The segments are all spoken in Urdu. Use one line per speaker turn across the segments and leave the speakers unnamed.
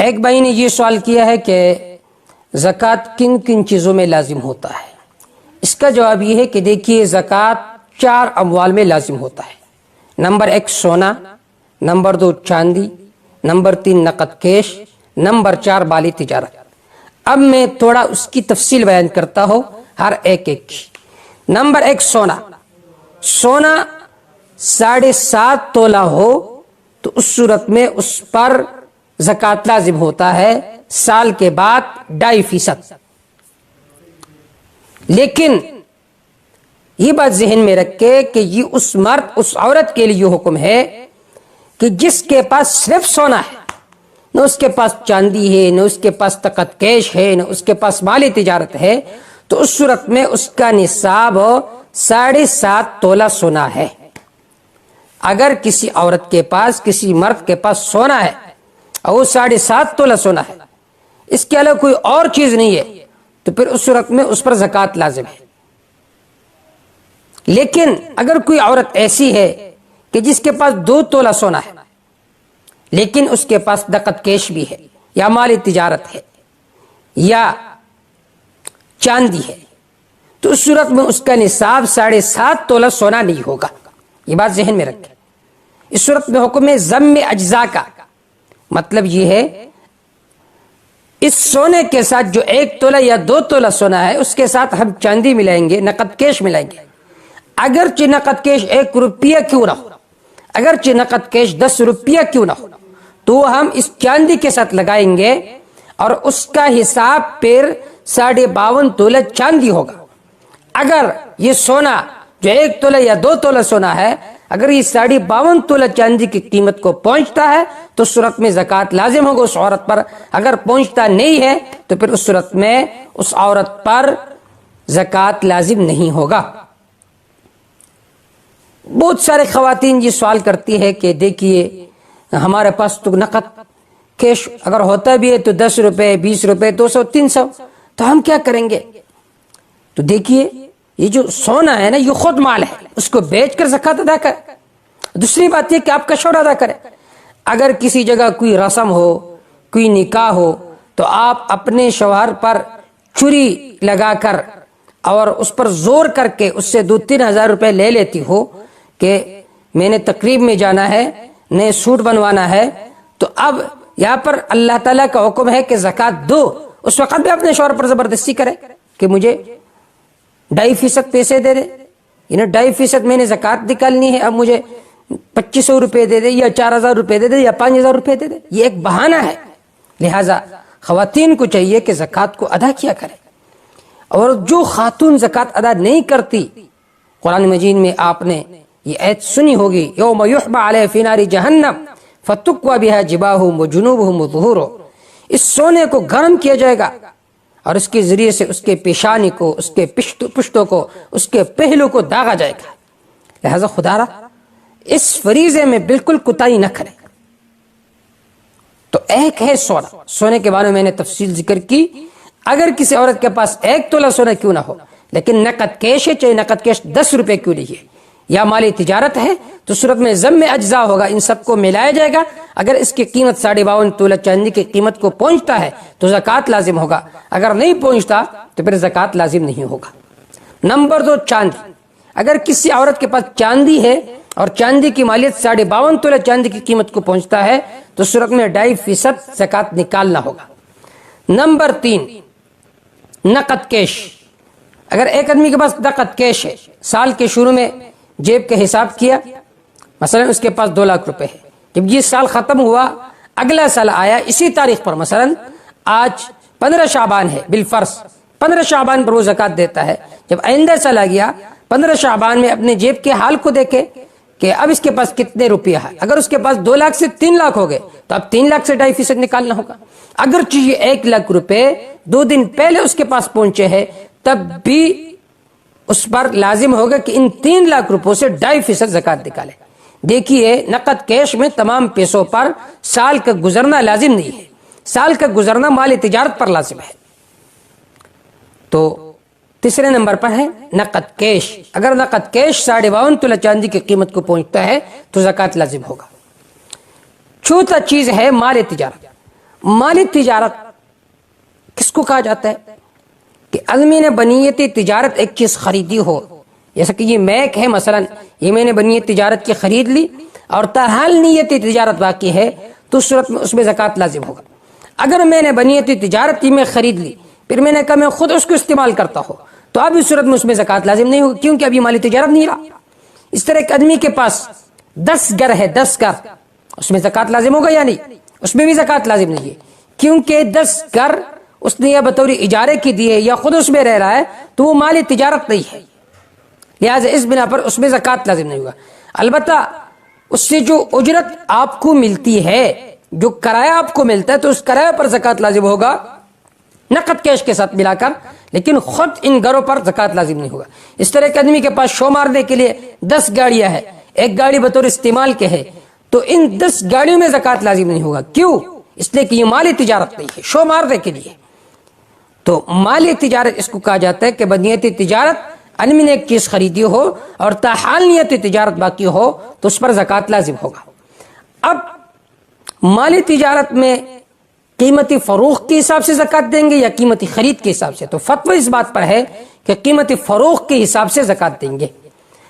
ایک بھائی نے یہ سوال کیا ہے کہ زکوٰۃ کن کن چیزوں میں لازم ہوتا ہے؟ اس کا جواب یہ ہے کہ دیکھیے زکوٰۃ 4 اموال میں لازم ہوتا ہے۔ نمبر 1 سونا، نمبر 2 چاندی، نمبر 3 نقد کیش، نمبر 4 مالی تجارت۔ اب میں تھوڑا اس کی تفصیل بیان کرتا ہوں ہر ایک کی۔ نمبر 1 سونا، سونا 7.5 تولہ ہو تو اس صورت میں اس پر زکوٰۃ لازم ہوتا ہے، سال کے بعد 2.5%۔ لیکن یہ بات ذہن میں رکھے کہ یہ اس عورت کے لیے یہ حکم ہے کہ جس کے پاس صرف سونا ہے، نہ اس کے پاس چاندی ہے، نہ اس کے پاس نقد کیش ہے، نہ اس کے پاس مالی تجارت ہے، تو اس صورت میں اس کا نصاب 7.5 تولہ سونا ہے۔ اگر کسی عورت کے پاس، کسی مرد کے پاس سونا ہے اور وہ 7.5 تولہ سونا ہے، اس کے علاوہ کوئی اور چیز نہیں ہے، تو پھر اس صورت میں اس پر زکوٰۃ لازم ہے۔ لیکن اگر کوئی عورت ایسی ہے کہ جس کے پاس 2 تولہ سونا ہے لیکن اس کے پاس نقد کیش بھی ہے، یا مالی تجارت ہے، یا چاندی ہے، تو اس صورت میں اس کا نصاب 7.5 تولہ سونا نہیں ہوگا۔ یہ بات ذہن میں رکھیں۔ اس صورت میں حکم ہے ضم اجزاء کا، مطلب یہ ہے اس سونے کے ساتھ جو 1 تولہ یا 2 تولہ سونا ہے، اس کے ساتھ ہم چاندی ملائیں گے، نقد کیش ملائیں گے، اگرچہ نقد کیش 1 روپیہ کیوں نہ ہو، اگرچہ نقد کیش 10 روپیہ کیوں نہ ہو، تو ہم اس چاندی کے ساتھ لگائیں گے اور اس کا حساب پھر 52.5 تولہ چاندی ہوگا۔ اگر یہ سونا جو 1 تولہ یا 2 تولہ سونا ہے، اگر یہ 52.5 تولہ چاندی کی قیمت کو پہنچتا ہے تو صورت میں زکوٰۃ لازم ہوگا اس عورت پر۔ اگر پہنچتا نہیں ہے تو پھر اس صورت میں اس عورت پر زکوٰۃ لازم نہیں ہوگا۔ بہت سارے خواتین یہ سوال کرتی ہے کہ دیکھیے ہمارے پاس تو نقد کیش اگر ہوتا بھی ہے تو 10 روپے، 20 روپے، 200، 300، تو ہم کیا کریں گے؟ تو دیکھیے یہ جو سونا ہے نا، یہ خود مال ہے، اس کو بیچ کر زکوٰۃ ادا کرے۔ دوسری بات یہ کہ آپ کا شوہر ادا کرے۔ اگر کسی جگہ کوئی رسم ہو، کوئی نکاح ہو، تو آپ اپنے شوہر پر چوری لگا کر اور اس پر زور کر کے اس سے 2-3 ہزار روپے لے لیتی ہو کہ میں نے تقریب میں جانا ہے، نئے سوٹ بنوانا ہے، تو اب یہاں پر اللہ تعالیٰ کا حکم ہے کہ زکوٰۃ دو۔ اس وقت بھی اپنے شوہر پر زبردستی کرے کہ مجھے 2.5% پیسے دے دے، یعنی 2.5% میں نے زکوٰۃ نکالنی ہے، اب مجھے 2500 روپے دے دے، یا 4000 روپے دے دے، یا 5000 روپے دے دے، یہ ایک بہانہ ہے۔ لہٰذا خواتین کو چاہیے کہ زکوٰۃ کو ادا کیا کرے۔ اور جو خاتون زکوٰۃ ادا نہیں کرتی، قرآن مجید میں آپ نے یہ آیت سنی ہوگی، یوم یحمى علیہ فی نار جہنم فتکوی بہا جباہہم وجنوبہم وظہورہم، اس سونے کو گرم کیا جائے گا اور اس کے ذریعے سے اس کے پیشانی کو، اس کے پشتوں کو، اس کے پہلو کو داغا جائے گا۔ لہذا خدا را اس فریضے میں بالکل کوتاہی نہ کرے۔ تو ایک ہے سونا، سونے کے بارے میں میں نے تفصیل ذکر کی۔ اگر کسی عورت کے پاس 1 تولہ سونا کیوں نہ ہو لیکن نقد کیش ہے، چاہے نقد کیش 10 روپے کیوں نہیں ہے، یا مالی تجارت ہے، تو صورت میں ضم اجزاء ہوگا، ان سب کو ملایا جائے گا۔ اگر اس کی قیمت 52.5 تولہ چاندی کی قیمت کو پہنچتا ہے تو زکوٰۃ لازم ہوگا، اگر نہیں پہنچتا تو پھر زکوٰۃ لازم نہیں ہوگا۔ نمبر 2 چاندی، اگر کسی عورت کے پاس چاندی ہے اور چاندی کی مالیت 52.5 تولہ چاندی کی قیمت کو پہنچتا ہے تو صورت میں 2.5% زکوٰۃ نکالنا ہوگا۔ نمبر 3 نقد کیش، اگر ایک آدمی کے پاس نقد کیش ہے، سال کے شروع میں جیب کا حساب کیا، مثلا اس کے پاس 2 لاکھ روپے ہے، جب یہ سال ختم ہوا، اگلا سال آیا اسی تاریخ پر، مثلا آج 15 شعبان ہے، بالفرض 15 شعبان پر وہ زکوٰۃ دیتا ہے۔ جب آئندہ سال آ گیا، 15 شعبان میں اپنے جیب کے حال کو دیکھے کہ اب اس کے پاس کتنے روپیہ ہے۔ اگر اس کے پاس 2 لاکھ سے 3 لاکھ ہو گئے تو اب 3 لاکھ سے 2.5% نکالنا ہوگا۔ اگرچہ یہ 1 لاکھ روپے 2 دن پہلے اس کے پاس پہنچے ہیں، تب بھی اس پر لازم ہوگا کہ ان 3 لاکھ روپوں سے 2.5% زکوٰۃ نکالے۔ دیکھیے نقد کیش میں تمام پیسوں پر سال کا گزرنا لازم نہیں ہے، سال کا گزرنا مالی تجارت پر لازم ہے۔ تو تیسرے نمبر پر ہے نقد کیش، اگر نقد کیش 52.5 تولہ چاندی کی قیمت کو پہنچتا ہے تو زکوٰۃ لازم ہوگا۔ چوتھا چیز ہے مال تجارت۔ مالی تجارت کس کو کہا جاتا ہے؟ کہ آدمی نے بنیت تجارت ایک چیز خریدی ہو، جیسا کہ یہ میک ہے مثلا، یہ میں نے بنیت تجارت کی خرید لی اور تاحال نیت تجارت باقی ہے، تو اس صورت میں اس میں زکوٰۃ لازم ہوگا۔ اگر میں نے بنیت تجارت کی میں خرید لی، پھر میں نے کہا میں خود اس کو استعمال کرتا ہوں، تو اب اس صورت میں اس میں زکوٰۃ لازم نہیں ہوگی، کیونکہ ابھی مالی تجارت نہیں رہا۔ اس طرح ایک آدمی کے پاس 10 گھر ہے، 10 گھر، اس میں زکوٰۃ لازم ہوگا یا نہیں؟ اس میں بھی زکوٰۃ لازم نہیں ہے، کیونکہ 10 گھر اس نے یا بطور اجارے کی دی ہے یا خود اس میں رہ رہا ہے، تو وہ مالی تجارت نہیں ہے، لہٰذا اس بنا پر اس میں زکوٰۃ لازم نہیں ہوگا۔ البتہ اس سے جو اجرت آپ کو ملتی ہے، جو کرایہ آپ کو ملتا ہے، تو اس کرایہ پر زکوٰۃ لازم ہوگا نقد کیش کے ساتھ ملا کر، لیکن خود ان گھروں پر زکوٰۃ لازم نہیں ہوگا۔ اس طرح ایک آدمی کے پاس شو مارنے کے لیے 10 گاڑیاں ہیں، ایک گاڑی بطور استعمال کے ہے، تو ان 10 گاڑیوں میں زکوٰۃ لازم نہیں ہوگا۔ کیوں؟ اس لیے کہ یہ مالی تجارت نہیں ہے، شو مارنے کے لیے۔ تو مالی تجارت اس کو کہا جاتا ہے کہ بنیتی تجارت، آدمی نے ایک چیز خریدی ہو اور تاحال نیت تجارت باقی ہو تو اس پر زکوٰۃ لازم ہوگا۔ اب مالی تجارت میں قیمتی فروخت کے حساب سے زکوٰۃ دیں گے یا قیمتی خرید کے حساب سے؟ تو فتویٰ اس بات پر ہے کہ قیمتی فروخت کے حساب سے زکوٰۃ دیں گے۔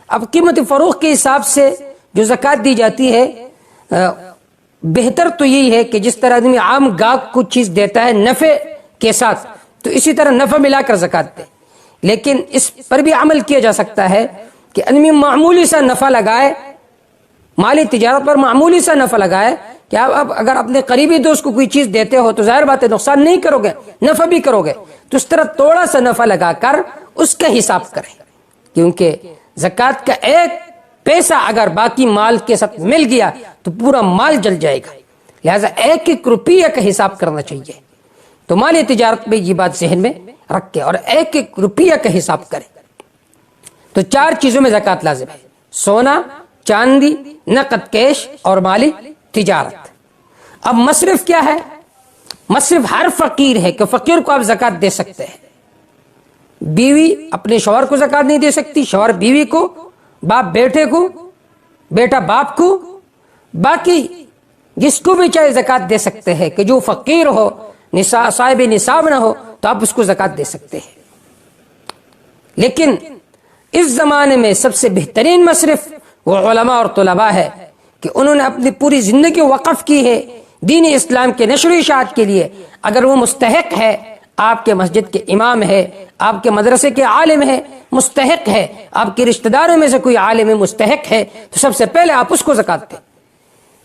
اب قیمتی فروخت کے حساب سے جو زکوٰۃ دی جاتی ہے، بہتر تو یہی ہے کہ جس طرح آدمی عام گاہک کو چیز دیتا ہے نفع کے ساتھ، تو اسی طرح نفع ملا کر زکوٰۃ دے۔ لیکن اس پر بھی عمل کیا جا سکتا ہے کہ آدمی معمولی سا نفع لگائے، مالی تجارت پر معمولی سا نفع لگائے، کہ آپ اگر اپنے قریبی دوست کو کوئی چیز دیتے ہو تو ظاہر بات ہے نقصان نہیں کرو گے، نفع بھی کرو گے، تو اس طرح تھوڑا سا نفع لگا کر اس کا حساب کریں، کیونکہ زکوٰۃ کا ایک پیسہ اگر باقی مال کے ساتھ مل گیا تو پورا مال جل جائے گا، لہذا ایک ایک روپیہ کا حساب کرنا چاہیے۔ تو مالی تجارت میں یہ بات ذہن میں رکھ کے اور ایک ایک روپیہ کا حساب کریں۔ تو 4 چیزوں میں زکوٰۃ لازم ہے: سونا، چاندی، نقد کیش اور مالی تجارت۔ اب مصرف کیا ہے؟ مصرف ہر فقیر ہے کہ فقیر کو آپ زکوٰۃ دے سکتے ہیں۔ بیوی اپنے شوہر کو زکوٰۃ نہیں دے سکتی، شوہر بیوی کو، باپ بیٹے کو، بیٹا باپ کو، باقی جس کو بھی چاہے زکوٰۃ دے سکتے ہیں، کہ جو فقیر ہو، صاحب نصاب نہ ہو تو آپ اس کو زکوٰۃ دے سکتے ہیں۔ لیکن اس زمانے میں سب سے بہترین مصرف وہ علماء اور طلباء ہے کہ انہوں نے اپنی پوری زندگی وقف کی ہے دین اسلام کے نشر و اشاعت کے لیے۔ اگر وہ مستحق ہے، آپ کے مسجد کے امام ہے، آپ کے مدرسے کے عالم ہے، مستحق ہے، آپ کے رشتہ داروں میں سے کوئی عالم مستحق ہے، تو سب سے پہلے آپ اس کو زکوٰۃ دیں۔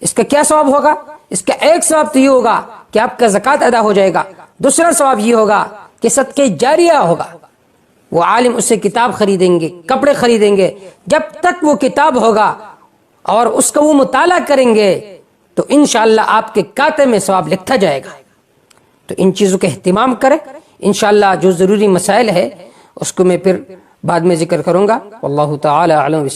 اس کا کیا ثواب ہوگا؟ اس کا ایک ثواب تو یہ ہوگا کہ آپ کا زکوٰۃ ادا ہو جائے گا، دوسرا ثواب یہ ہوگا کہ صدقہ جاریہ ہوگا۔ وہ عالم اس سے کتاب خریدیں گے، کپڑے خریدیں گے، جب تک وہ کتاب ہوگا اور اس کا وہ مطالعہ کریں گے تو انشاءاللہ آپ کے کھاتے میں ثواب لکھا جائے گا۔ تو ان چیزوں کا اہتمام کریں۔ انشاءاللہ جو ضروری مسائل ہے اس کو میں پھر بعد میں ذکر کروں گا۔ واللہ تعالی اعلم۔